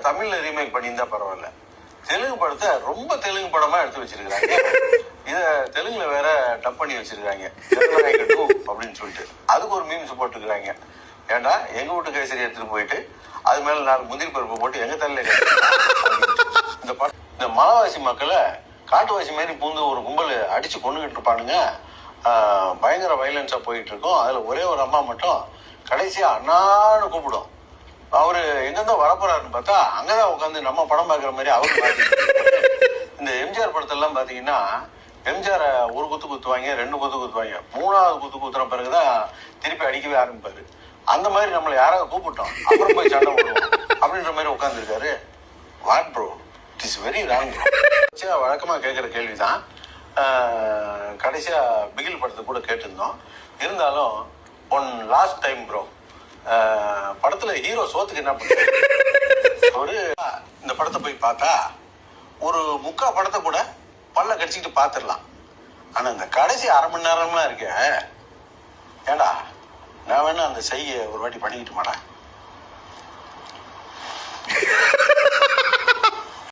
தமிழ்ல ரீமேக் பண்ணியிருந்தா பரவாயில்ல. தெலுங்கு படத்தை ரொம்ப தெலுங்கு படமா எடுத்து வச்சிருக்காங்க. இத தெலுங்குல வேற டப் பண்ணி வச்சிருக்காங்க அப்படின்னு சொல்லிட்டு அதுக்கு ஒரு மீம்ஸ் போட்டுக்கிறாங்க. ஏண்டா எங்க வீட்டு கேசரி எடுத்துட்டு போயிட்டு அது மேல 4 முந்திரி பருப்பு போட்டு எங்க தலையில இந்த மலைவாசி மக்களை காட்டுவாசி மாதிரி பூந்து ஒரு கும்பல் அடிச்சு கொண்டுகிட்டு இருப்பானுங்க. பயங்கர வயலன்ஸா போயிட்டு இருக்கும். அதுல ஒரே ஒரு அம்மா மட்டும் கடைசியா அண்ணான்னு கூப்பிடும். அவரு எங்கிருந்தோ வரப்போறாருன்னு பார்த்தா அங்கதான் உட்காந்து நம்ம படம் பார்க்குற மாதிரி அவரு இந்த எம்ஜிஆர் படத்தெல்லாம் பாத்தீங்கன்னா எம்ஜிஆர் ஒரு குத்து குத்துவாங்க, 2 குத்து குத்துவாங்க, 3ஆவது குத்து குத்துற பிறகுதான் திருப்பி அடிக்கவே ஆரம்பிப்பாரு. அந்த மாதிரி நம்மளை யாராவது கூப்பிட்டோம் அப்புறம் போய் சண்டை போடுவோம் அப்படின்ற மாதிரி உட்காந்துருக்காரு. What bro, it is very wrong. வழக்கமா கேட்குற கேள்விதான். கடைசியா பிகில் படத்தை கூட கேட்டிருந்தோம். இருந்தாலும் ஒன் லாஸ்ட் டைம் ப்ரோ, படத்துல ஹீரோ சோத்துக்கு என்ன பண்ண இந்த படத்தை போய் பார்த்தா ஒரு முக்கா படத்தை கூட பல்ல கடிச்சிக்கிட்டு பார்த்துடலாம். ஆனா இந்த கடைசி அரை மணி நேரம்லாம் இருக்கேன், ஏண்டா நான் வேணா அந்த செய்ய ஒரு வாட்டி பண்ணிக்கிட்டு மாட்டேன்.